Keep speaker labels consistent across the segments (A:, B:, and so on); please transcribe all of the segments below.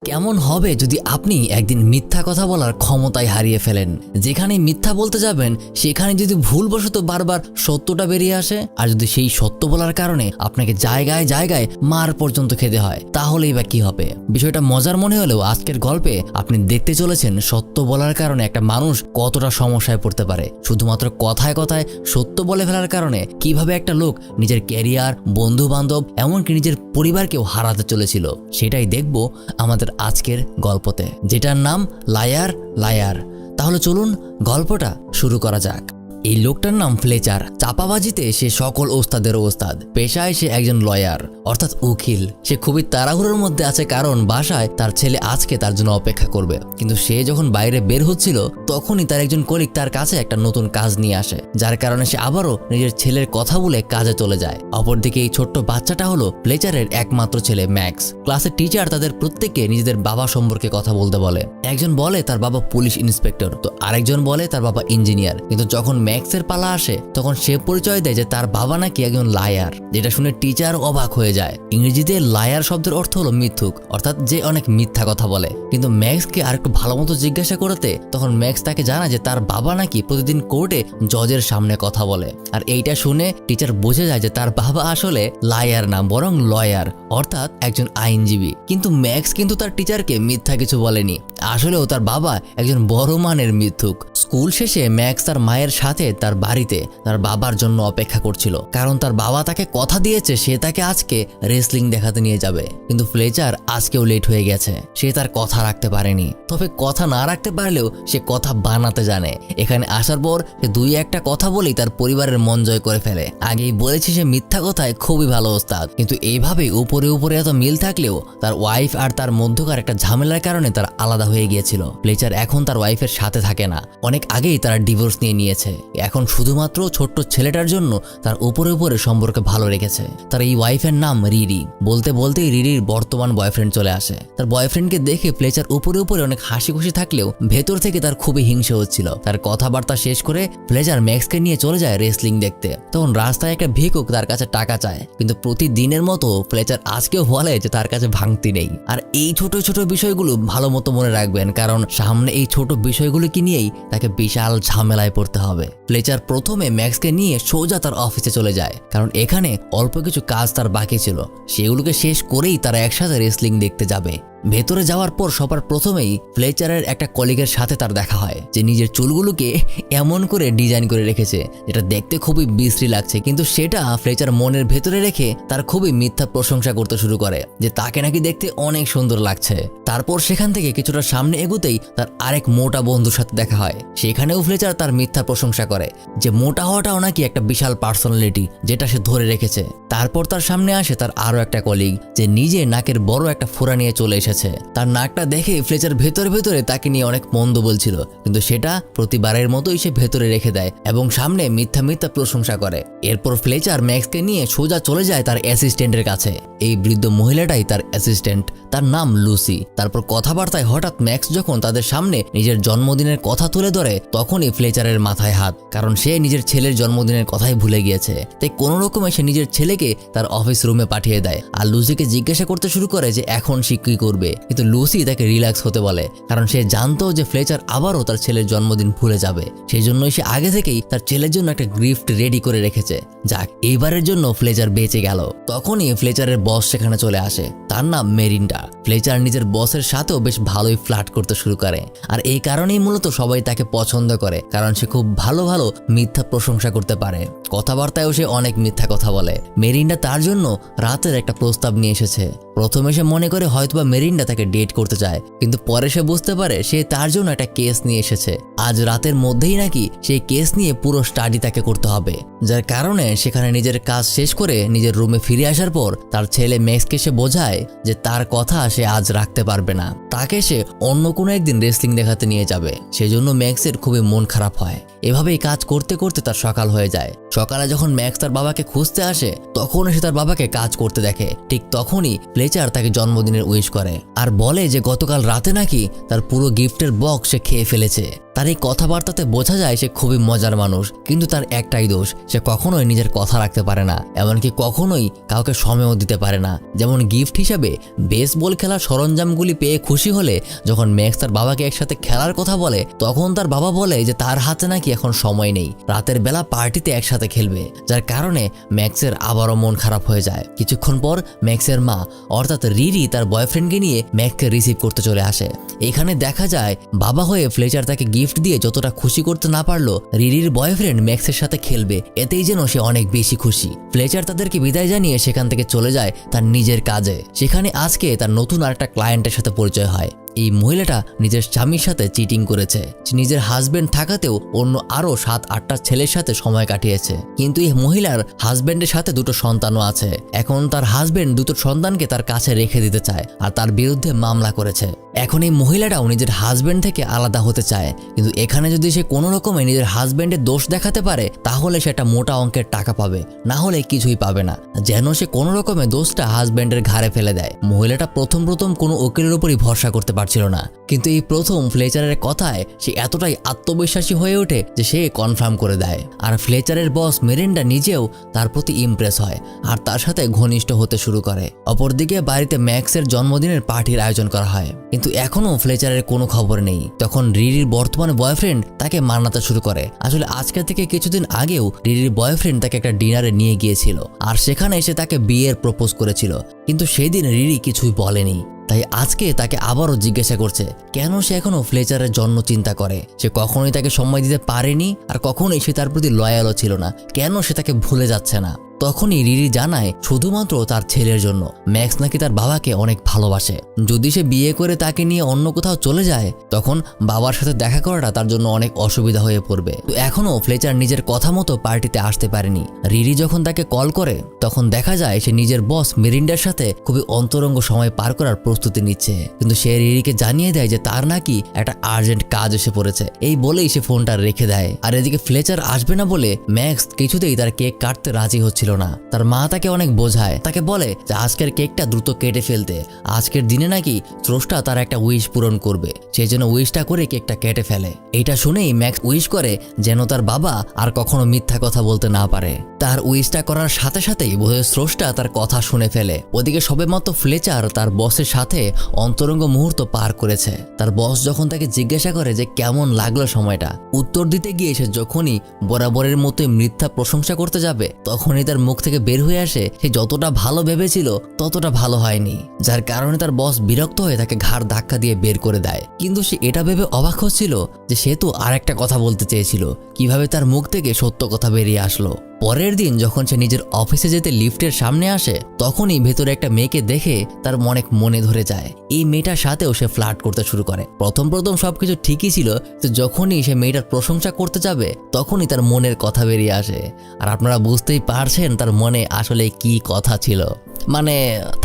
A: কেমন হবে যদি আপনি একদিন মিথ্যা কথা বলার ক্ষমতায় হারিয়ে ফেলেন? যেখানে মিথ্যা বলতে যাবেন সেখানে যদি ভুলবশত বারবার সত্যটা বেরিয়ে আসে, আর যদি সেই সত্য বলার কারণে আপনাকে জায়গায় জায়গায় মার পর্যন্ত খেতে হয়, তাহলেই বা কি হবে? বিষয়টা মজার মনে হলেও আজকের গল্পে আপনি দেখতে চলেছেন সত্য বলার কারণে একটা মানুষ কতটা সমস্যায় পড়তে পারে। শুধুমাত্র কথায় কথায় সত্য বলে ফেলার কারণে কিভাবে একটা লোক নিজের ক্যারিয়ার, বন্ধু বান্ধব, এমনকি নিজের পরিবারকেও হারাতে চলেছিল, সেটাই দেখব আমাদের আজকের গল্পতে, যেটার নাম লায়ার লায়ার। তাহলে চলুন গল্পটা শুরু করা যাক। এই লোকটার নাম ফ্লেচার। চাপাবাজিতে সে সকল ওস্তাদের ওস্তাদ। পেশায় সে একজন লয়ার, অর্থাৎ উকিল। সে খুবই তাড়াহুড়োর মধ্যে আছে, কারণ বাসায় তার ছেলে আজকে তার জন্য অপেক্ষা করবে। কিন্তু সে যখন বাইরে বের হচ্ছিল তখনই তার একজন কলিগ তার কাছে একটা নতুন কাজ নিয়ে আসে, যার কারণে সে আবারও নিজের ছেলের কথা বলে কাজে চলে যায়। অপরদিকে এই ছোট্ট বাচ্চাটা হলো ফ্লেচারের একমাত্র ছেলে ম্যাক্স। ক্লাসের টিচার তাদের প্রত্যেককে নিজেদের বাবা সম্পর্কে কথা বলতে বলে। একজন বলে তার বাবা পুলিশ ইন্সপেক্টর, তো আরেকজন বলে তার বাবা ইঞ্জিনিয়ার। কিন্তু যখন ম্যাক্সের পালা আসে তখন সে পরিচয় দেয় যে তার বাবা নাকি একজন লায়ার, যেটা শুনে টিচার অবাক হয়ে যায়। ইংরেজিতে লায়ার শব্দের অর্থ হলো মিথ্যুক, অর্থাৎ যে অনেক মিথ্যা কথা বলে। কিন্তু ম্যাক্সকে আরেকটু ভালো মতো জিজ্ঞাসা করতে তখন ম্যাক্স তাকে জানায় যে তার বাবা নাকি প্রতিদিন কোর্টে জজের সামনে কথা বলে। আর এইটা শুনে টিচার বুঝে যায় যে তার বাবা আসলে লায়ার না, বরং লয়ার, অর্থাৎ একজন আইনজীবী। কিন্তু ম্যাক্স কিন্তু তার টিচারকে মিথ্যা কিছু বলেনি, আসলেও তার বাবা একজন বড় মানের মিথ্যুক। স্কুল শেষে ম্যাক্স তার মায়ের সাথে তার বাড়িতে তার বাবার জন্য অপেক্ষা করছিল, কারণ তার বাবা তাকে কথা দিয়েছে সে তাকে আজকে রেসলিং দেখাতে নিয়ে যাবে। কিন্তু ফ্লেচার আজকেও লেট হয়ে গেছে, সে তার কথা রাখতে পারেনি। তবে কথা না রাখতে পারলেও সে কথা বানাতে জানে। এখানে আসার পর সে দুই একটা কথা বলেই তার পরিবারের মন জয় করে ফেলে। আগেই বলেছি সে মিথ্যা কথায় খুবই ভালো ওস্তাদ, কিন্তু এইভাবে উপরে উপরে এত মিল থাকলেও তার ওয়াইফ আর তার মধ্যকার একটা ঝামেলার কারণে তার আলাদা হয়ে গিয়েছিল। ফ্লেচার এখন তার ওয়াইফের সাথে থাকে না, অনেক আগেই তারা ডিভোর্স নিয়ে নিয়েছে। এখন শুধুমাত্র ছোট্ট ছেলেটার জন্য তার উপরে উপরে সম্পর্ক ভালো রেখেছে। তার এই ওয়াইফের নাম রিরি। বলতে বলতেই রিরির বর্তমান বয়ফ্রেন্ড চলে আসে। তার বয়ফ্রেন্ডকে দেখে ফ্লেচার উপরে উপরে অনেক হাসি খুশি থাকলেও ভেতর থেকে তার খুবই হিংসা হচ্ছিল। তার কথাবার্তা শেষ করে ফ্লেচার ম্যাক্সকে নিয়ে চলে যায় রেসলিং দেখতে। তখন রাস্তায় একটা ভিক্ষুক তার কাছে টাকা চায়, কিন্তু প্রতিদিনের মতো ফ্লেচার আজকেও বলে যে তার কাছে ভাঙতি নেই। আর এই ছোট ছোট বিষয়গুলো ভালো মতো মনে রাখবেন, কারণ সামনে এই ছোট বিষয়গুলোকে নিয়েই তাকে বিশাল ঝামেলায় পড়তে হবে। ফ্লেচার প্রথমে ম্যাক্সকে নিয়ে সোজা তার অফিসে চলে যায়, কারণ এখানে অল্প কিছু কাজ তার বাকি ছিল, সেগুলোকে শেষ করেই তারা একসাথে রেসলিং দেখতে যাবে। ভেতরে যাওয়ার পর সবার প্রথমেই ফ্লেচারের একটা কলিগের সাথে তার দেখা হয়, যে নিজের চুলগুলোকে এমন করে ডিজাইন করে রেখেছে যেটা দেখতে খুবই বিশ্রী লাগছে। কিন্তু সেটা ফ্লেচার মনের ভেতরে রেখে তার খুবই মিথ্যা প্রশংসা করতে শুরু করে যে তাকে নাকি দেখতে অনেক সুন্দর লাগছে। তারপর সেখান থেকে কিছুটা সামনে এগোতেই তার আরেক মোটা বন্ধুর সাথে দেখা হয়। সেখানেও ফ্লেচার তার মিথ্যা প্রশংসা করে যে মোটা হওয়াটাও নাকি একটা বিশাল পার্সোনালিটি, যেটা সে ধরে রেখেছে। তারপর তার সামনে আসে তার আরো একটা কলিগ, যে নিজে নাকের বড় একটা ফোঁড়া নিয়ে চলে এসেছে। তার নাকটা দেখে ফ্লেচার ভেতরে ভেতরে তাকে নিয়ে অনেক মন্দ বলছিল, কিন্তু সেটা প্রতিবারের মতোই সে ভেতরে রেখে দেয় এবং সামনে মিথ্যা মিথ্যা প্রশংসা করে। এরপর ফ্লেচার ম্যাক্সকে নিয়ে সোজা চলে যায় তার অ্যাসিস্ট্যান্টের কাছে। এই বৃদ্ধ মহিলাটাই তার অ্যাসিস্ট্যান্ট, তার নাম লুসি। তারপর কথাবার্তায় হঠাৎ ম্যাক্স যখন তাদের সামনে নিজের জন্মদিনের কথা তুলে ধরে, তখনই ফ্লেচারের মাথায় হাত, কারণ সে নিজের ছেলের জন্মদিনের কথাই ভুলে গিয়েছে। তাই কোনো রকমে সে নিজের ছেলেকে তার অফিস রুমে পাঠিয়ে দেয় আর লুসিকে জিজ্ঞাসা করতে শুরু করে যে এখন সে কি করবে। কিন্তু লুসি তাকে রিল্যাক্স হতে বলে, কারণ সে জানতো যে ফ্লেচার আবারও তার ছেলের জন্মদিন ভুলে যাবে। সেই জন্যই সে আগে থেকেই তার ছেলের জন্য একটা গিফট রেডি করে রেখেছে। যাক, এইবারের জন্য ফ্লেচার বেঁচে গেল। তখনই ফ্লেচারের বস সেখানে চলে আসে, তার নাম মেরিন্ডা। ফ্লেচার নিজের বসের সাথেও বেশ ভালোই ফ্লার্ট করতে শুরু করে, আর এই কারণেই মূলত সবাই তাকে পছন্দ করে, কারণ সে খুব ভালো ভালো মিথ্যা প্রশংসা করতে পারে। কথাবার্তায়ও সে অনেক মিথ্যা কথা বলে। মেরিন্ডা তার জন্য রাতের একটা প্রস্তাব নিয়ে এসেছে। প্রথমে সে মনে করে হয়তোবা মেরিন্ডা তাকে ডেট করতে চায়, কিন্তু পরে সে বুঝতে পারে সে তার জন্য একটা কেস নিয়ে এসেছে। আজ রাতের মধ্যেই নাকি সেই কেস নিয়ে পুরো স্টাডি তাকে করতে হবে, যার কারণে সেখানে নিজের কাজ শেষ করে নিজের রুমে ফিরে আসার পর তার ছেলে ম্যাক্সকে সে বোঝায় যে তার কথা সে আজ রাখতে পারবে না, তাকে সে অন্য কোনো একদিন রেসলিং দেখাতে নিয়ে যাবে। সেজন্য ম্যাক্সের খুবই মন খারাপ হয়। এভাবেই কাজ করতে করতে তার সকাল হয়ে যায়। সকালে যখন ম্যাক্স তার বাবাকে খুঁজতে আসে তখন সে তার বাবাকে কাজ করতে দেখে। ঠিক তখনই ফ্লেচার তাকে জন্মদিনের উইশ করে আর বলে যে গতকাল রাতে নাকি তার পুরো গিফটের বক্স সে খেয়ে ফেলেছে। তার এই কথাবার্তাতে বোঝা যায় সে খুবই মজার মানুষ, কিন্তু তার একটাই দোষ, সে কখনোই নিজের কথা রাখতে পারে না, এমনকি কখনোই কাউকে সময়ও দিতে পারে না। যেমন গিফট হিসাবে বেসবল খেলার সরঞ্জামগুলি পেয়ে খুশি হলে যখন ম্যাক্স তার বাবাকে একসাথে খেলার কথা বলে, তখন তার বাবা বলে যে তার হাতে নাকি এখন সময় নেই, রাতের বেলা পার্টিতে একসাথে খেলবে, যার কারণে ম্যাক্সের আবারও মন খারাপ হয়ে যায়। কিছুক্ষণ পর ম্যাক্সের মা অর্থাৎ রিরি তার বয়ফ্রেন্ডকে নিয়ে ম্যাক্সকে রিসিভ করতে চলে আসে। এখানে দেখা যায় বাবা হয়ে ফ্লেচার তাকে গিফট দিয়ে যতটা খুশি করতে না পারলো, রিরির বয়ফ্রেন্ড ম্যাক্সের সাথে খেলবে, এতেই যেন সে অনেক বেশি খুশি। ফ্লেচার তাদেরকে বিদায় জানিয়ে সেখান থেকে চলে যায় তার নিজের কাজে। সেখানে আজকে তার নতুন আরেকটা ক্লায়েন্টের সাথে পরিচয় হয়। এই মহিলাটা নিজের স্বামীর সাথে চিটিং করেছে, নিজের হাজবেন্ড থাকাতেও অন্য আরো 7-8টা ছেলের সাথে সময় কাটিয়েছে। কিন্তু এই মহিলার হাজবেন্ডের সাথে দুটো সন্তানও আছে। এখন তার হাজবেন্ড দুটো সন্তানকে তার কাছে রেখে দিতে চায় আর তার বিরুদ্ধে মামলা করেছে। এখন এই মহিলাটাও নিজের হাজবেন্ড থেকে আলাদা হতে চায়, কিন্তু এখানে যদি সে কোনো রকমে নিজের হাজবেন্ডের দোষ দেখাতে পারে তাহলে সেটা মোটা অঙ্কের টাকা পাবে, না হলে কিছুই পাবে না। যেন সে কোনো রকমে দোষটা হাজবেন্ডের ঘাড়ে ফেলে দেয়। মহিলাটা প্রথম কোনো উকিলের উপরই ভরসা করতে পারছিল না, কিন্তু এই প্রথম ফ্লেচারের কথায় সে এতটাই আত্মবিশ্বাসী হয়ে ওঠে যে সে কনফার্ম করে দেয়। আর ফ্লেচারের বস মেরিন্ডা নিজেও তার প্রতি ইমপ্রেস হয় আর তার সাথে ঘনিষ্ঠ হতে শুরু করে। অপরদিকে বাড়িতে ম্যাক্সের জন্মদিনের পার্টির আয়োজন করা হয়, কিন্তু এখনো ফ্লেচারের কোনো খবর নেই। তখন রিরির বর্তমান বয়ফ্রেন্ড তাকে মানাতে শুরু করে। আসলে আজকে থেকে কিছুদিন আগেও রিরির বয়ফ্রেন্ড তাকে একটা ডিনারে নিয়ে গিয়েছিল আর সেখানে এসে তাকে বিয়ের প্রপোজ করেছিল, কিন্তু সেই দিন রিরি কিছুই বলেনি। তাই আজকে তাকে আবারও জিজ্ঞাসা করছে কেন সে এখনো ফ্লেচারের জন্য চিন্তা করে। সে কখনোই তাকে সময় দিতে পারেনি আর কখনোই সে তার প্রতি লয়ালও ছিল না, কেন সে তাকে ভুলে যাচ্ছে না। তখনই রিরি জানায় শুধুমাত্র তার ছেলের জন্য। ম্যাক্স নাকি তার বাবাকে অনেক ভালোবাসে, যদি সে বিয়ে করে তাকে নিয়ে অন্য কোথাও চলে যায় তখন বাবার সাথে দেখা করাটা তার জন্য অনেক অসুবিধা হয়ে পড়বে। তো এখনো ফ্লেচার নিজের কথা মতো পার্টিতে আসতে পারেনি। রিরি যখন তাকে কল করে তখন দেখা যায় সে নিজের বস মেরিন্ডার সাথে খুবই অন্তরঙ্গ সময় পার করার প্রস্তুতি নিচ্ছে, কিন্তু সে রিরিকে জানিয়ে দেয় যে তার নাকি একটা আর্জেন্ট কাজ এসে পড়েছে। এই বলেই সে ফোনটা রেখে দেয়। আর এদিকে ফ্লেচার আসবে না বলে ম্যাক্স কিছুতেই তার কেক কাটতে রাজি হচ্ছিল না। তার মা তাকে অনেক বোঝায়, তাকে বলে যে আজকের কেকটা দ্রুত কেটে ফেলতে, আজকের দিনে নাকি স্রষ্টা তার একটা উইশ পূরণ করবে, সেই জন্য উইশটা করে কেকটা কেটে ফেলে। এটা শুনেই ম্যাক্স উইশ করে যেন তার বাবা আর কখনো মিথ্যা কথা বলতে না পারে। তার উইশটা করার সাথে সাথেই বোধহয় স্রষ্টা তার কথা শুনে ফেলে। ওদিকে সবেমাত্র ফ্লেচার তার বসের সাথে অন্তরঙ্গ মুহূর্ত পার করেছে। তার বস যখন তাকে জিজ্ঞাসা করে যে কেমন লাগলো সময়টা, উত্তর দিতে গিয়ে সে যখনই বরাবরের মতোই মিথ্যা প্রশংসা করতে যাবে তখনই তার মুখ থেকে বের হয়ে আসে সে যতটা ভালো ভেবেছিল ততটা ভালো হয়নি, যার কারণে তার বস বিরক্ত হয়ে তাকে ঘাড় ধাক্কা দিয়ে বের করে দেয়। কিন্তু সে এটা ভেবে অবাক হচ্ছিল যে সে তো আরেকটা কথা বলতে চেয়েছিল, কিভাবে তার মুখ থেকে সত্য কথা বেরিয়ে আসলো। পরের দিন যখন সে নিজের অফিসে যেতে লিফটের সামনে আসে তখনই ভেতরে একটা মেয়েকে দেখে তার অনেক মনে ধরে যায়। এই মেয়েটার সাথেও সে ফ্লার্ট করতে শুরু করে। প্রথম সবকিছু ঠিকই ছিল, তো যখনই সে মেয়েটার প্রশংসা করতে যাবে তখনই তার মনের কথা বেরিয়ে আসে। আর আপনারা বুঝতেই পারছেন তার মনে আসলে কি কথা ছিল। মানে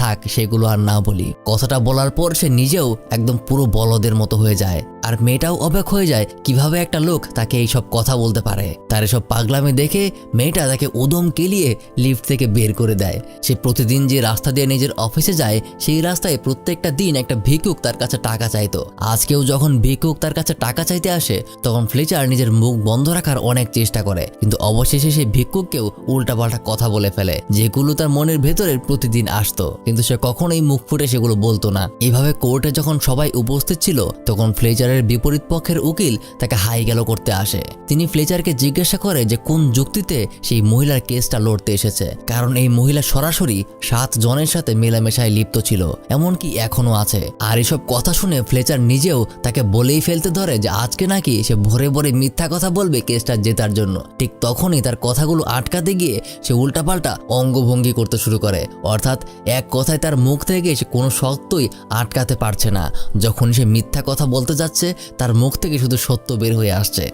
A: থাক সেগুলো আর না বলি। কথাটা বলার পর সে নিজেও একদম পুরো বলদের মতো হয়ে যায়। আর মেয়েটাও অবাক হয়ে যায় কিভাবে একটা লোক তাকে এইসব কথা বলতে পারে। তার এসব পাগলামি দেখে মেয়েটা তাকে উদম কেলিয়ে লিফট থেকে বের করে দেয়। সে প্রতিদিন যে রাস্তা দিয়ে নিজের অফিসে যায় সেই রাস্তায় প্রত্যেকটা দিন একটা ভিক্ষুক তার কাছে টাকা চাইতো। আজকেও যখন ভিক্ষুক তার কাছে টাকা চাইতে আসে তখন ফ্লেচার নিজের মুখ বন্ধ রাখার অনেক চেষ্টা করে, কিন্তু অবশেষে সেই ভিক্ষুককেও উল্টাপাল্টা কথা বলে ফেলে যেগুলো তার মনের ভেতরের প্রতিদিন আসতো, কিন্তু সে কখনোই মুখ ফুটে সেগুলো বলতো না। এইভাবে কোর্টে যখন সবাই উপস্থিত ছিল তখন ফ্লেচারের বিপরীত পক্ষের উকিল তাকে হাই গেল করতে আসে। তিনি ফ্লেচারকে জিজ্ঞাসা করে যে কোন যুক্তিতে সেই মহিলার কেসটা লড়তে এসেছে, কারণ এই মহিলা সরাসরি 7 জনের সাথে মেলামেশায় লিপ্ত ছিল, এমনকি এখনো আছে। আর এসব কথা শুনে ফ্লেচার নিজেও তাকে বলেই ফেলতে ধরে যে আজকে নাকি সে ভরে ভরে মিথ্যা কথা বলবে কেসটা জেতার জন্য। ঠিক তখনই তার কথাগুলো আটকাতে গিয়ে সে উল্টাপাল্টা অঙ্গভঙ্গি করতে শুরু করে, অর্থাৎ এক কথায় তার মুখ থেকে সে কোনো সত্যই আটকাতে পারছে না। যখন সে মিথ্যা কথা বলতে যাচ্ছে তার মুখ থেকে শুধু সত্য বের হয়ে আসছে।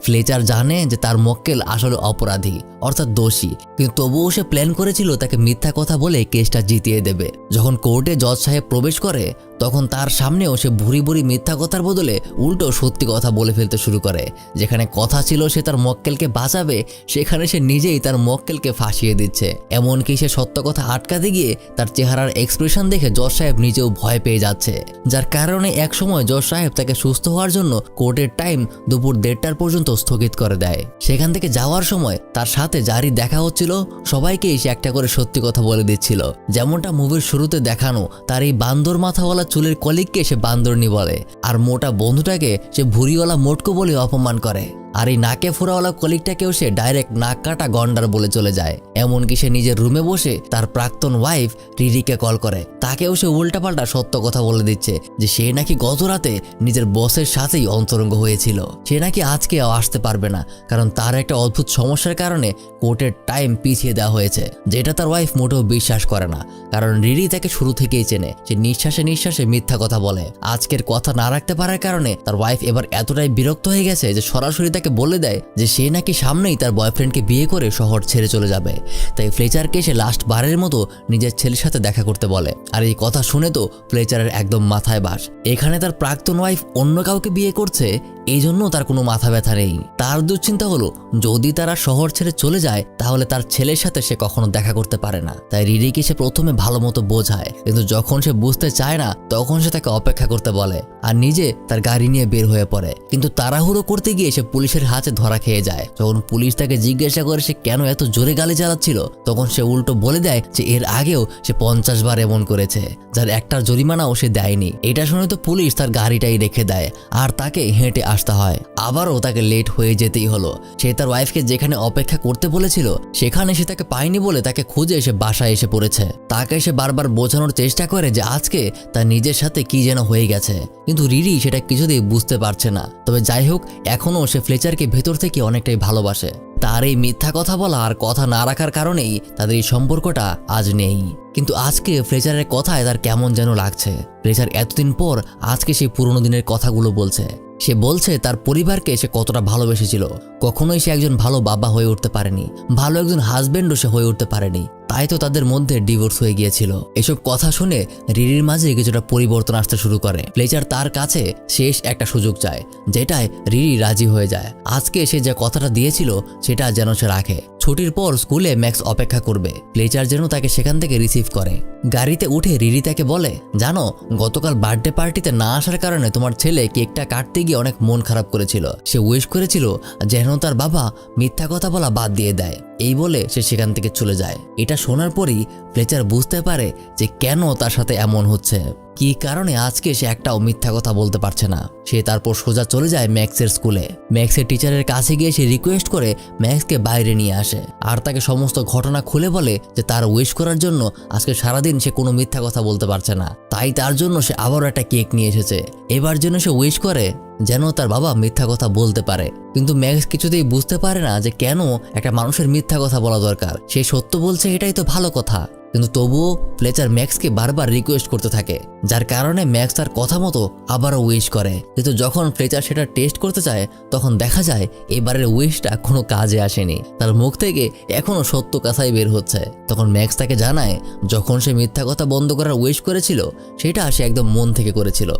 A: ফ্লেচার জানে যে তার মক্কেল আসলে অপরাধী অর্থাৎ দোষী, কিন্তু তবুও সে প্ল্যান করেছিল তাকে মিথ্যা কথা বলে কেসটা জিতিয়ে দেবে। যখন কোর্টে জজ সাহেব প্রবেশ করে তখন তার সামনেও সে ভুরি ভুরি মিথ্যা কথার বদলে উল্টো সত্যি কথা বলে ফেলতে শুরু করে। যেখানে কথা ছিল সে তার মক্কেলকে বাঁচাবে, সেখানে সে নিজেই তার মক্কেলকে ফাঁসিয়ে দিচ্ছে। এমনকি সে সত্য কথা আটকাতে গিয়ে তার চেহারার এক্সপ্রেশন দেখে জজ সাহেব নিজেও ভয় পেয়ে যাচ্ছে, যার কারণে একসময় জজ সাহেব তাকে সুস্থ হওয়ার জন্য কোর্টের টাইম দুপুর 1:30 পর্যন্ত স্থগিত করে দেয়। সেখান থেকে যাওয়ার সময় তার সাথে যারই দেখা হচ্ছিল সবাইকেই সে একটা করে সত্যি কথা বলে দিচ্ছিল। যেমনটা মুভির শুরুতে দেখানো, তার এই বান্দর মাথাওয়ালা চুলের কলিগকে সে বান্দরনি বলে, আর মোটা বন্ধুটাকে সে ভুরিওয়ালা মোটকো বলে অপমান করে, আর এই নাকে ফোড়াওয়ালা কলিগটাকেও সে ডাইরেক্ট নাক কাটা গন্ডার বলে চলে যায়। এমনকি সে নিজের রুমে বসে তার প্রাক্তন ওয়াইফ রিরিকে কল করে, তাকেও সে উল্টাপাল্টা সত্য কথা বলে দিচ্ছে যে সে নাকি গত রাতে নিজের বসের সাথেই অন্তরঙ্গ হয়েছিল, সে নাকি আজকে আসতে পারবে না কারণ তার একটা অদ্ভুত সমস্যার কারণে কোর্টের টাইম পিছিয়ে দেওয়া হয়েছে, যেটা তার ওয়াইফ মোটেও বিশ্বাস করে না। কারণ রিরি তাকে শুরু থেকেই চেনে, সে নিঃশ্বাসে নিঃশ্বাসে মিথ্যা কথা বলে। আজকের কথা না রাখতে পারার কারণে তার ওয়াইফ এবার এতটাই বিরক্ত হয়ে গেছে যে সরাসরি তাকে বলে দেয় যে সে নাকি সামনেই তার বয়ফ্রেন্ডকে বিয়ে করে শহর ছেড়ে চলে যাবে। তাই ফ্লেচারকে সে লাস্ট বারের মতো নিজের ছেলের সাথে দেখা করতে বলে। আর এই কথা শুনে তো ফ্লেচারের একদম মাথায় বাস। এখানে তার প্রাক্তন ওয়াইফ অন্য কাউকে বিয়ে করছে, এই জন্য তার কোনো মাথা ব্যথা নেই। তার দুশ্চিন্তা হলো যদি তারা শহর ছেড়ে চলে যায় তাহলে তার ছেলের সাথে সে কখনো দেখা করতে পারে না। তাই রিরিকে সে প্রথমে ভালো মতো বোঝায়, কিন্তু যখন সে বুঝতে চায় না তখন সে তাকে অপেক্ষা করতে বলে আর নিজে তার গাড়ি নিয়ে বের হয়ে পড়ে। কিন্তু তাড়াহুড়ো করতে গিয়ে সে পুলিশের হাতে ধরা খেয়ে যায়। যখন পুলিশ তাকে জিজ্ঞাসা করে সে কেন এত জোরে গাড়ি চালাচ্ছিল, তখন সে উল্টো বলে দেয় যে এর আগেও সে 50 বার এমন করেছে, যার একটা জরিমানাও সে দেয়নি। এটা শুনে তো পুলিশ তার গাড়িটাই রেখে দেয় আর তাকে হেঁটে আসতে হয়। আবারও তাকে লেট হয়ে যেতেই হলো। সে তার ওয়াইফকে যেখানে অপেক্ষা করতে বলেছিল সেখানে সে তাকে পায়নি বলে তাকে খুঁজে এসে বাসায় এসে পড়েছে। তাকে সে বারবার বোঝানোর চেষ্টা করে যে আজকে তার নিজের সাথে কি যেন হয়ে গেছে, কিন্তু রিরি সেটা কিছুতেই বুঝতে পারছে না। তবে যাই হোক, এখনও সে ফ্লেচারকে ভেতর থেকে অনেকটাই ভালোবাসে। তার এই মিথ্যা কথা বলা আর কথা না রাখার কারণেই তাদের এই সম্পর্কটা আজ নেই। কিন্তু আজকে ফ্লেচারের কথায় তার কেমন যেন লাগছে। ফ্লেচার এতদিন পর আজকে সেই পুরোনো দিনের কথাগুলো বলছে। সে বলছে তার পরিবারকে সে কতটা ভালোবেসেছিল, কখনোই সে একজন ভালো বাবা হয়ে উঠতে পারেনি, ভালো একজন হাজবেন্ডও সে হয়ে উঠতে পারেনি, তাই তো তাদের মধ্যে ডিভোর্স হয়ে গিয়েছিল। এসব কথা শুনে রিরির মাঝে কিছুটা পরিবর্তন আসতে শুরু করে। ফ্লেচার তার কাছে শেষ একটা সুযোগ চায়, যেটায় রিরি রাজি হয়ে যায়। আজকে সে যে কথাটা দিয়েছিল সেটা যেন সে রাখে। ছুটির পর স্কুলে ম্যাক্স অপেক্ষা করবে, ফ্লেচার যেন তাকে সেখান থেকে রিসিভ করে। গাড়িতে উঠে রিরি তাকে বলে, জানো গতকাল বার্থডে পার্টিতে না আসার কারণে তোমার ছেলে কেকটা কাটতে গিয়ে অনেক মন খারাপ করেছিল। সে উইশ করেছিল যেন তার বাবা মিথ্যা কথা বলা বাদ দিয়ে দেয়। এই বলে সে সেখান থেকে চলে যায়। এটা শোনার পরই ফ্লেচার বুঝতে পারে যে কেন তার সাথে এমন হচ্ছে, কি কারণে আজকে সে একটাও মিথ্যা কথা বলতে পারছে না। সে তারপর সোজা চলে যায় ম্যাক্সের স্কুলে। ম্যাক্সের টিচারের কাছে গিয়ে সে রিকোয়েস্ট করে ম্যাক্সকে বাইরে নিয়ে আসে আর তাকে সমস্ত ঘটনা খুলে বলে যে তার উইশ করার জন্য আজকে সারাদিন সে কোনো মিথ্যা কথা বলতে পারছে না, তাই তার জন্য সে আবারও একটা কেক নিয়ে এসেছে। এবার জন্য সে উইশ করে যেন তার বাবা মিথ্যা কথা বলতে পারে। কিন্তু ম্যাক্স কিছুতেই বুঝতে পারে না যে কেন একটা মানুষের মিথ্যা কথা বলা দরকার। সে সত্য বলছে, এটাই তো ভালো কথা, কিন্তু তবুও ফ্লেচার ম্যাক্সকে বারবার রিকোয়েস্ট করতে থাকে, যার কারণে ম্যাক্স তার কথা মতো আবারও উইশ করে। কিন্তু যখন ফ্লেচার সেটা টেস্ট করতে চায় তখন দেখা যায় এবারের উইশটা কোনো কাজে আসেনি। তার মুখ থেকে এখনো সত্য কথাই বের হচ্ছে। তখন ম্যাক্স তাকে জানায় যখন সে মিথ্যা কথা বন্ধ করার উইশ করেছিল সেটা সে একদম মন থেকে করেছিল,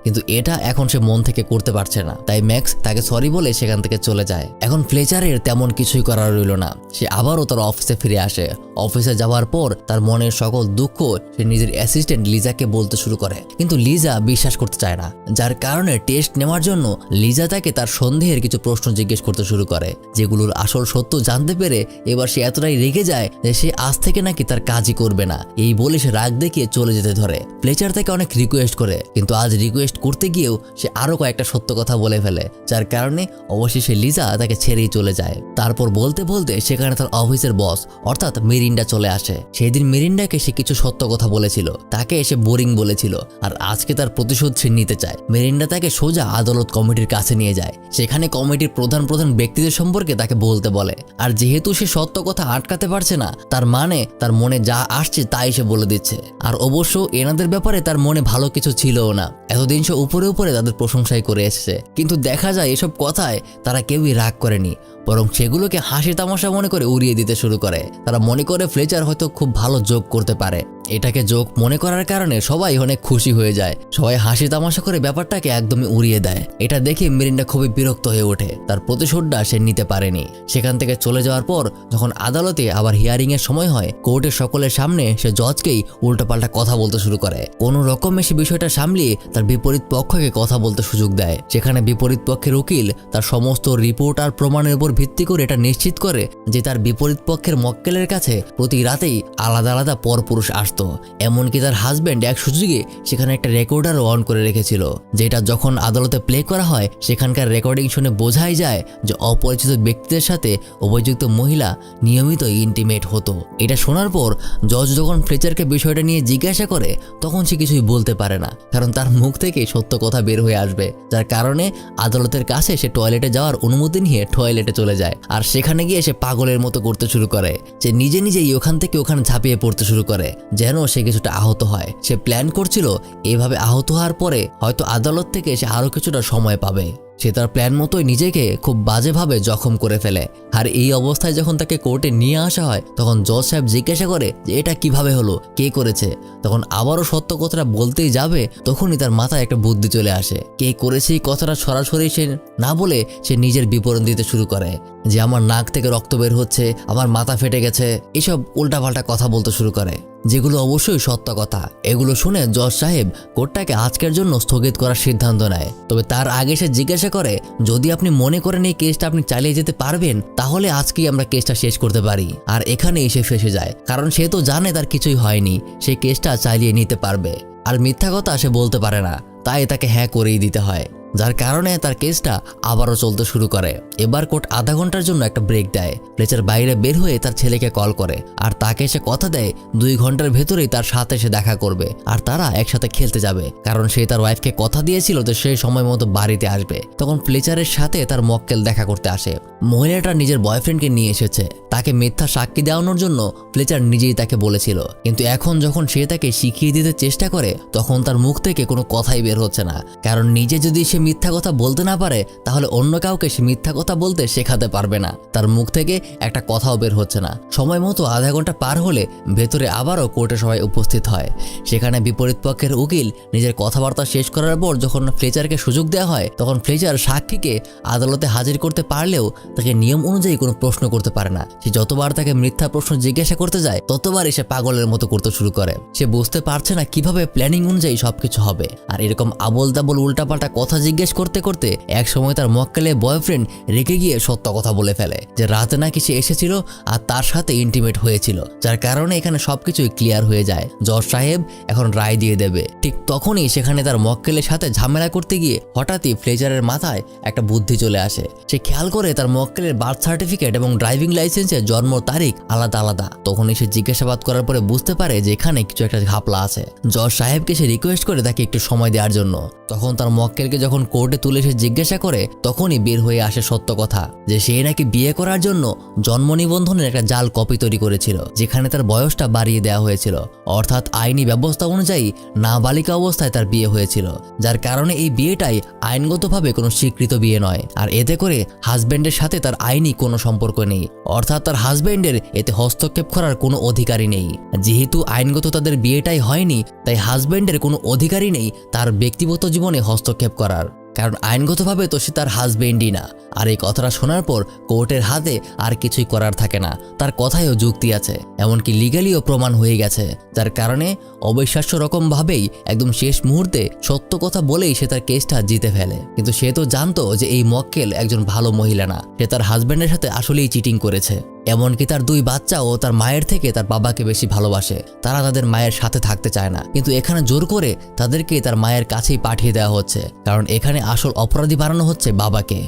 A: কিন্তু এটা এখন সে মন থেকে করতে পারছে না। তাই ম্যাক্স তাকে সরি বলে সেখান থেকে চলে যায়। এখন ফ্লেচারের তেমন কিছুই করার রইল না। সে আবারও তার অফিসে ফিরে আসে। অফিসে যাওয়ার পর তার মনের সকল দুঃখ সে নিজের অ্যাসিস্ট্যান্ট লিজাকে বলতে শুরু করে, কিন্তু লিজা বিশ্বাস করতে চায় না, যার কারণে টেস্ট নেওয়ার জন্য লিজা তাকে তার সন্দেহের কিছু প্রশ্ন জিজ্ঞেস করতে শুরু করে, যেগুলোর আসল সত্য জানতে পেরে এবার সে এতটাই রেগে যায় যে সে আজ থেকে নাকি তার কাজই করবে না। এই বলে সে রাগ দেখিয়ে চলে যেতে ধরে। ফ্লেচার তাকে অনেক রিকোয়েস্ট করে, কিন্তু আজ রিকোয়েস্ট করতে গিয়েও সে আরো কয়েকটা সত্য কথা বলে ফেলে, যার কারণে অবশেষে লিজা তাকে ছেড়েই চলে যায়। তারপর বলতে বলতে সেখানে তার অফিসের বস অর্থাৎ মিরিন্ডা চলে আসে। সেদিন মিরিন্ডাকে সে কিছু সত্য কথা বলেছিল, তাকে এসে বোরিং বলেছিল, আর আজকে তার প্রতিশোধ সে নিতে চায়। মিরিন্ডা তাকে সোজা আদালত কমিটির কাছে নিয়ে যায়। সেখানে কমিটির প্রধান প্রধান ব্যক্তিদের সম্পর্কে তাকে বলতে বলে, আর যেহেতু সে সত্য কথা আটকাতে পারছে না, তার মানে তার মনে যা আসছে তাই সে বলে দিচ্ছে। আর অবশ্য এনাদের ব্যাপারে তার মনে ভালো কিছু ছিলও না। এতদিন সে উপরে উপরে তাদের প্রশংসাই করে এসেছে, কিন্তু দেখা যায় এসব কথায় তারা কেউই রাগ করেনি, বরং সেগুলোকে হাসি তামাশা মনে করে উড়িয়ে দিতে শুরু করে। তারা মনে করে ফ্লেচার হয়তো খুব ভালো যোগ করতে পারে। এটাকে জোক মনে করার কারণে সবাই অনেক খুশি হয়ে যায়, সবাই হাসি তামাশা করে ব্যাপারটাকে একদমই উড়িয়ে দেয়। এটা দেখে মিরিন্ডা খুবই বিরক্ত হয়ে ওঠে, তার প্রতিশোধটা সে নিতে পারেনি। সেখান থেকে চলে যাওয়ার পর যখন আদালতে আবার হিয়ারিং এর সময় হয়, কোর্টের সকলের সামনে সে জজকেই উল্টোপাল্টা কথা বলতে শুরু করে। কোনো রকমে সে বিষয়টা সামলিয়ে তার বিপরীত পক্ষকে কথা বলতে সুযোগ দেয়। সেখানে বিপরীত পক্ষের উকিল তার সমস্ত রিপোর্ট আর প্রমাণের উপর ভিত্তি করে এটা নিশ্চিত করে যে তার বিপরীত পক্ষের মক্কেলের কাছে প্রতি রাতেই আলাদা আলাদা পরপুরুষ আসতো। এমনকি তার হাজব্যান্ড এক সুযোগে সেখানে একটা রেকর্ডারও অন করে রেখেছিল, যেটা যখন আদালতে প্লে করা হয় সেখানকার রেকর্ডিং শুনে বোঝাই যায় যে অপরিচিত ব্যক্তিদের সাথে অভিযুক্ত মহিলা নিয়মিত ইন্টিমেট হতো। এটা শোনার পর জজ যখন ফ্লেচারকে বিষয়টা নিয়ে জিজ্ঞাসা করে তখন সে কিছুই বলতে পারে না, কারণ তার মুখ থেকে সত্য কথা বের হয়ে আসবে, যার কারণে আদালতের কাছে সে টয়লেটে যাওয়ার অনুমতি নিয়ে টয়লেটে চলে যায়। আর সেখানে গিয়ে সে পাগলের মতো করতে শুরু করে, যে নিজে নিজেই ওখান থেকে ওখানে ঝাঁপিয়ে পড়তে শুরু করে যেন সে কিছুটা আহত হয়। সে প্ল্যান করছিল এভাবে আহত হওয়ার পরে হয়তো আদালত থেকে সে আরো কিছুটা সময় পাবে। সে তার প্ল্যান মতোই নিজেকে খুব বাজেভাবে জখম করে ফেলে। আর এই অবস্থায় যখন তাকে কোর্টে নিয়ে আসা হয় তখন জজ সাহেব জিজ্ঞাসা করে যে এটা কিভাবে হলো, কে করেছে। তখন আবারও সত্য কথাটা বলতেই যাবে তখনই তার মাথায় একটা বুদ্ধি চলে আসে। কে করেছে এই কথাটা সরাসরি সে না বলে সে নিজের বিবরণ দিতে শুরু করে, যে আমার নাক থেকে রক্ত বের হচ্ছে, আমার মাথা ফেটে গেছে, এসব উল্টাপাল্টা কথা বলতে শুরু করে, যেগুলো অবশ্যই সত্য কথা। এগুলো শুনে জজ সাহেব কোর্টটাকে আজকের জন্য স্থগিত করার সিদ্ধান্ত নেয়। তবে তার আগে সে জিজ্ঞাসা করে যদি আপনি মনে করেন এই কেসটা আপনি চালিয়ে যেতে পারবেন তাহলে আজকেই আমরা কেসটা শেষ করতে পারি। আর এখানেই সে ফেঁসে যায়, কারণ সে তো জানে তার কিছুই হয়নি, সে কেসটা চালিয়ে নিতে পারবে। আর মিথ্যা কথা সে বলতে পারে না, তাই তাকে হ্যাঁ করেই দিতে হয়, যার কারণে তার কেসটা আবারও চলতে শুরু করে। এবার কোর্ট আধা ঘন্টার জন্য একটা ব্রেক দেয়। ফ্লেচার বাইরে বের হয়ে তার ছেলেকে কল করে আর তাকে সে কথা দেয় 2 ঘন্টার ভেতরেই তার সাথে সে দেখা করবে আর তারা একসাথে খেলতে যাবে, কারণ সে তার ওয়াইফকে কথা দিয়েছিল যে সে সময় মতো বাড়িতে আসবে। তখন ফ্লেচারের সাথে তার মক্কেল দেখা করতে আসে। মহিলাটা নিজের বয়ফ্রেন্ডকে নিয়ে এসেছে, তাকে মিথ্যা সাক্ষী দেওয়ানোর জন্য ফ্লেচার নিজেই তাকে বলেছিল, কিন্তু এখন যখন সে তাকে শিখিয়ে দিতে চেষ্টা করে তখন তার মুখ থেকে কোনো কথাই বের হচ্ছে না, কারণ নিজে যদি সে মিথ্যা কথা বলতে না পারে তাহলে অন্য কাউকে সে মিথ্যা কথা বলতে শেখাতে পারবে না। তার মুখ থেকে একটা কথাও বের হচ্ছে না। সময় মতো আধা ঘন্টা পার হলে ভেতরে আবারও কোর্টে সবাই উপস্থিত হয়। সেখানে বিপরীত পক্ষের উকিল নিজের কথাবার্তা শেষ করার পর যখন ফ্লেচারকে সুযোগ দেওয়া হয় তখন ফ্লেচার সাক্ষীকে আদালতে হাজির করতে পারলেও তাকে নিয়ম অনুযায়ী কোনো প্রশ্ন করতে পারে না। সে যতবার তাকে মিথ্যা প্রশ্ন জিজ্ঞাসা করতে যায় ততবারই সে পাগলের মতো করতে শুরু করে। সে বুঝতে পারছে না কিভাবে প্ল্যানিং অনুযায়ী সবকিছু হবে। আর এরকম আবোল তাবোল উল্টাপাল্টা কথা জিজ্ঞেস করতে করতে এক সময় তার মক্কেলের বয়ফ্রেন্ড রেগে গিয়ে সত্য কথা বলে ফেলে যে রাতে নাকি সে এসেছিল আর তার সাথে ইন্টিমেট হয়েছিল, যার কারণে এখানে সবকিছুই ক্লিয়ার হয়ে যায়। জজ সাহেব এখন রায় দিয়ে দেবে। ঠিক তখনই সেখানে তার মক্কেলের সাথে ঝামেলা করতে গিয়ে হঠাৎই ফ্লেচারের মাথায় একটা বুদ্ধি চলে আসে। সে খেয়াল করে তার মক্কেলের বার্থ সার্টিফিকেট এবং ড্রাইভিং লাইসেন্সের জন্ম তারিখ আলাদা আলাদা। তখনই সে জিজ্ঞাসাবাদ করার পরে বুঝতে পারে যে এখানে কিছু একটা ঘাপলা আছে। জজ সাহেবকে সে রিকোয়েস্ট করে তাকে একটু সময় দেওয়ার জন্য। তখন তার মক্কেলকে যখন কোর্টে তুলে সে জিজ্ঞাসা করে তখনই বের হয়ে আসে সত্য কথা যে সে নাকি বিয়ে করার জন্য জন্ম নিবন্ধনের একটা জাল কপি তৈরি করেছিল, যেখানে তার বয়সটা বাড়িয়ে দেওয়া হয়েছিল, অর্থাৎ আইনি ব্যবস্থা অনুযায়ী নাবালিকা অবস্থায় তার বিয়ে হয়েছিল, যার কারণে এই বিয়েটাই আইনগতভাবে কোনো স্বীকৃত বিয়ে নয়। আর এতে করে হাজব্যান্ডের সাথে তার আইনি কোনো সম্পর্ক নেই, অর্থাৎ তার হাজব্যান্ডের এতে হস্তক্ষেপ করার কোনো অধিকারই নেই। যেহেতু আইনগত তাদের বিয়েটাই হয়নি তাই হাজব্যান্ডের কোনো অধিকারই নেই তার ব্যক্তিগত জীবনে হস্তক্ষেপ করার, কারণ আইনগতভাবে তো সে তার হাজবেন্ডই না। আর এই কথাটা শোনার পর কোর্টের হাতে আর কিছুই করার থাকে না, তার কথায়ও যুক্তি আছে, এমনকি লিগালিও প্রমাণ হয়ে গেছে, যার কারণে অবিশ্বাস্য রকমভাবেই একদম শেষ মুহূর্তে সত্য কথা বলেই সে তার কেসটা জিতে ফেলে। কিন্তু সে তো জানতো যে এই মক্কেল একজন ভালো মহিলা না, সে তার হাজবেন্ডের সাথে আসলেই চিটিং করেছে। এমনকি তার 2 বাচ্চাও তার মায়ের থেকে তার বাবাকে বেশি ভালোবাসে, তারা তাদের মায়ের সাথে থাকতে চায় না, কিন্তু এখানে জোর করে তাদেরকে তার মায়ের কাছেই পাঠিয়ে দেওয়া হচ্ছে, কারণ এখানে আসল অপরাধী বানানো হচ্ছে বাবাকে,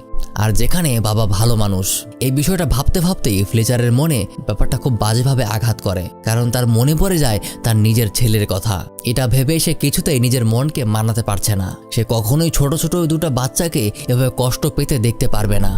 A: আর যেখানে বাবা ভালো মানুষ। এই বিষয়টা ভাবতে ভাবতেই ফ্লেচারের মনে ব্যাপারটা খুব বাজেভাবে আঘাত করে, কারণ তার মনে পড়ে যায় তার নিজের ছেলের কথা। এটা ভেবে সে কিছুতেই নিজের মনকে মানাতে পারছে না। সে কখনোই ছোট ছোট 2টা বাচ্চাকে এভাবে কষ্ট পেতে দেখতে পারবে না।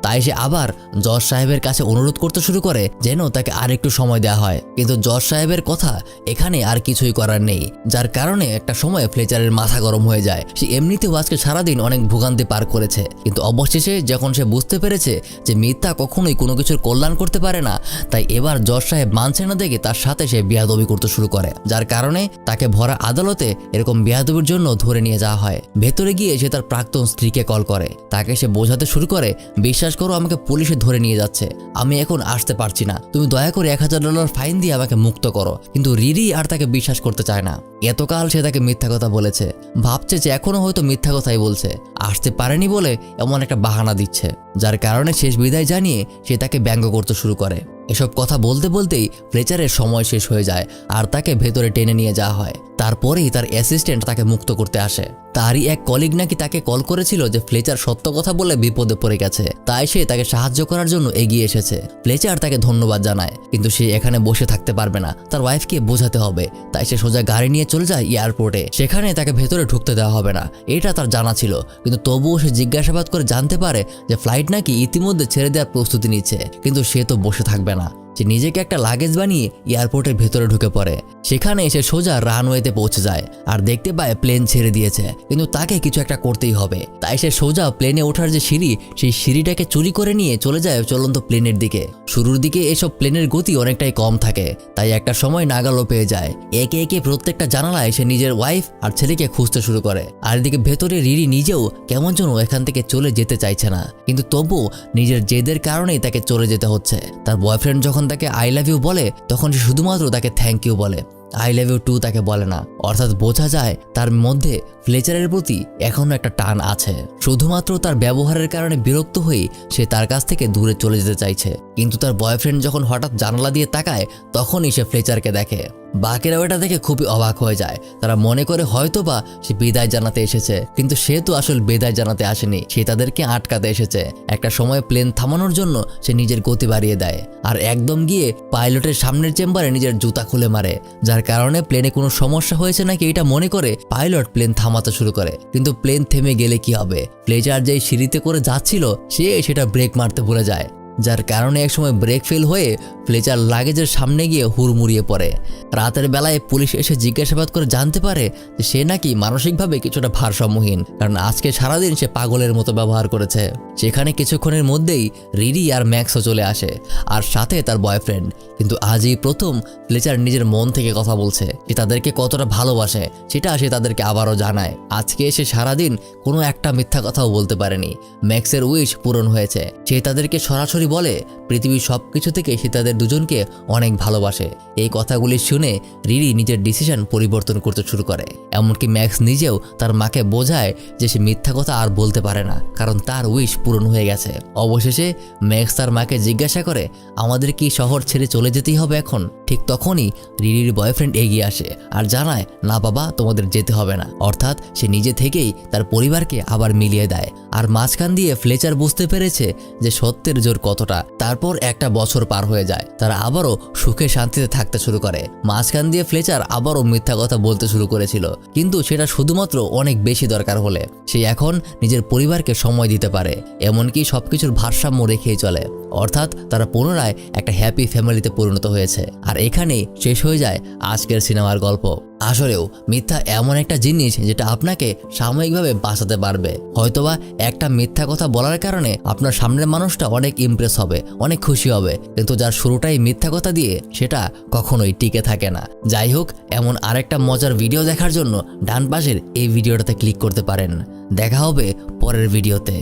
A: তাই সে আবার জজ সাহেবের কাছে অনুরোধ করতে শুরু করে যেন তাকে আর একটু সময় দেওয়া হয়। কিন্তু জজ সাহেবের কথা এখানে আর কিছুই করার নেই, যার কারণে একটা সময় ফ্লেচারের মাথা গরম হয়ে যায়। সে এমনিতেও আজকে সারাদিন অনেক ভোগান্তি পার করেছে, কিন্তু অবশেষে যখন সে বুঝতে পেরেছে যে মিথ্যা কখনোই কোনো কিছুর কল্যাণ করতে পারে না, তাই এবার জজ সাহেব মানছে না দেখে তার সাথে সে বেয়াদবি করতে শুরু করে, যার কারণে তাকে ভরা আদালতে এরকম বেয়াদবির জন্য ধরে নিয়ে যাওয়া হয়। ভেতরে গিয়ে সে তার প্রাক্তন স্ত্রীকে কল করে, তাকে সে বোঝাতে শুরু করে, বিশ্বাস করো আমাকে পুলিশে ধরে নিয়ে যাচ্ছে, আমি এখন আসতে পারছি না, তুমি দয়া করে $1000 ফাইন দিয়ে আমাকে মুক্ত করো। কিন্তু রিরি আর তাকে বিশ্বাস করতে চায় না। এতকাল সে তাকে মিথ্যা কথা বলেছে, ভাবছে যে এখনো হয়তো মিথ্যা কথাই বলছে, আসতে পারেনি বলে এমন একটা বাহানা দিচ্ছে, যার কারণে শেষ বিদায় জানিয়ে সে তাকে ব্যঙ্গ করতে শুরু করে। এসব কথা বলতে বলতেই ফ্লেচারের সময় শেষ হয়ে যায় আর তাকে ভেতরে টেনে নিয়ে যাওয়া হয়। তারপরেই তার অ্যাসিস্ট্যান্ট তাকে মুক্ত করতে আসে। তারই এক কলিগ নাকি তাকে কল করেছিল যে ফ্লেচার সত্য কথা বলে বিপদে পড়ে গেছে, তাই সে তাকে সাহায্য করার জন্য এগিয়ে এসেছে। ফ্লেচার তাকে ধন্যবাদ জানায়, কিন্তু সে এখানে বসে থাকতে পারবে না, তার ওয়াইফকে বোঝাতে হবে। তাই সে সোজা গাড়ি নিয়ে চলে যায় এয়ারপোর্টে। সেখানে তাকে ভেতরে ঢুকতে দেওয়া হবে না, এটা তার জানা ছিল, কিন্তু তবুও সে জিজ্ঞাসাবাদ করে জানতে পারে যে ফ্লাইট নাকি ইতিমধ্যে ছেড়ে দেওয়ার প্রস্তুতি নিচ্ছে। কিন্তু সে তো বসে থাকবে না, সে নিজেকে একটা লাগেজ বানিয়ে এয়ারপোর্টের ভেতরে ঢুকে পড়ে। সেখানে এসে সোজা রানওয়েতে পৌঁছে যায় আর দেখতে পায় প্লেন ছেড়ে দিয়েছে, কিন্তু তাকে কিছু একটা করতেই হবে। তাই সে সোজা প্লেনে ওঠার যে সিঁড়ি, সেই সিঁড়িটাকে চুরি করে নিয়ে চলে যায় চলন্ত প্লেনের দিকে। শুরুর দিকে এসব প্লেনের গতি অনেকটাই কম থাকে, তাই একটা সময় নাগালও পেয়ে যায়। একে একে প্রত্যেকটা জানালায় সে নিজের ওয়াইফ আর ছেলেকে খুঁজতে শুরু করে। আর এদিকে ভেতরে রিরি নিজেও কেমন যেন এখান থেকে চলে যেতে চাইছে না, কিন্তু তবুও নিজের জেদের কারণেই তাকে চলে যেতে হচ্ছে। তার বয়ফ্রেন্ড যখন তাকে আই লাভ ইউ বলে, তখন সে শুধুমাত্র তাকে থ্যাংক ইউ বলে, আই লাভ ইউ টু তাকে বলে না। অর্থাৎ বোঝা যায় তার মধ্যে ফ্লেচারের প্রতি এখনো একটা টান আছে। শুধুমাত্র তার ব্যবহারের কারণে বিরক্ত হয়ে সে তার কাছ থেকে দূরে চলে যেতে চাইছে। কিন্তু তার বয়ফ্রেন্ড যখন হঠাৎ জানালা দিয়ে তাকায়, তখনই সে ফ্লেচারকে দেখে। বাকিরাও এটা দেখে খুবই অবাক হয়ে যায়। তারা মনে করে হয়তোবা সে বিদায় জানাতে এসেছে, কিন্তু সে তো আসলে বিদায় জানাতে আসেনি, সে তাদেরকে আটকাতে এসেছে। একটা সময় প্লেন থামানোর জন্য সে নিজের গতি বাড়িয়ে দেয় আর একদম গিয়ে পাইলটের সামনের চেম্বারে নিজের জুতা খুলে মারে, যার কারণে প্লেনে কোনো সমস্যা হয়েছে নাকি এটা মনে করে পাইলট প্লেন থামাতে শুরু করে। কিন্তু প্লেন থেমে গেলে কি হবে, ফ্লেচার যেই সিঁড়িতে করে যাচ্ছিল সে সেটা ব্রেক মারতে ভুলে যায়, যার কারণে একসময় ব্রেক ফেল হয়ে ফ্লেচার লাগেজের সামনে গিয়ে হুড়মুড়িয়ে পড়ে। রাতের বেলায় পুলিশ এসে জিজ্ঞাসাবাদ করে জানতে পারে যে সে নাকি মানসিকভাবে কিছুটা ভারসাম্যহীন, কারণ আজকে সারাদিন সে পাগলের মতো ব্যবহার করেছে। সেখানে কিছুক্ষণের মধ্যেই রিরি আর ম্যাক্সও চলে আসে, আর সাথে তার বয়ফ্রেন্ড। কিন্তু আজই প্রথম ফ্লেচার নিজের মন থেকে কথা বলছে, যে তাদেরকে কতটা ভালোবাসে সেটা সে তাদেরকে আবারও জানায়। আজকে সে সারাদিন কোনো একটা মিথ্যা কথাও বলতে পারেনি। ম্যাক্সের উইশ পূরণ হয়েছে, সে তাদেরকে সরাসরি বলে পৃথিবীর সবকিছু থেকে সে তাদের দুজনকে অনেক ভালোবাসে। এই কথাগুলি শুনে রিরি নিজের ডিসিশন পরিবর্তন করতে শুরু করে। এমনকি ম্যাক্স নিজেও তার মাকে বোঝায় যে সে মিথ্যা কথা আর বলতে পারে না, কারণ তার উইশ পূরণ হয়ে গেছে। অবশেষে ম্যাক্স তার মাকে জিজ্ঞাসা করে আমাদের কি শহর ছেড়ে চলে যেতেই হবে এখন? ঠিক তখনই রিরির বয়ফ্রেন্ড এগিয়ে আসে আর জানায় না বাবা, তোমাদের যেতে হবে না। অর্থাৎ সে নিজে থেকেই তার পরিবারকে আবার মিলিয়ে দেয়। আর মাঝখান দিয়ে ফ্লেচার বুঝতে পেরেছে যে সত্যের জোর কতটা। তারপর একটা বছর পার হয়ে যায়, তারা আবারও সুখে শান্তিতে থাকতে শুরু করে। মাঝখান দিয়ে ফ্লেচার আবারও মিথ্যা কথা বলতে শুরু করেছিল, কিন্তু সেটা শুধুমাত্র অনেক বেশি দরকার হলে। সে এখন নিজের পরিবারকে সময় দিতে পারে, এমনকি সবকিছুর ভারসাম্য রেখেই চলে। অর্থাৎ তারা পুনরায় একটা হ্যাপি ফ্যামিলিতে পরিণত হয়েছে। আর এখানেই শেষ হয়ে যায় আজকের সিনেমার গল্প। আসলেও মিথ্যা এমন একটা জিনিস যেটা আপনাকে সাময়িকভাবে বাঁচাতে পারবে। হয়তোবা একটা মিথ্যা কথা বলার কারণে আপনার সামনের মানুষটা অনেক ইমপ্রেস হবে, অনেক খুশি হবে, কিন্তু যার শুরুটাই মিথ্যা কথা দিয়ে সেটা কখনোই টিকে থাকে না। যাই হোক, এমন আরেকটা মজার ভিডিও দেখার জন্য ডান পাশের এই ভিডিওটাতে ক্লিক করতে পারেন। দেখা হবে পরের ভিডিওতে।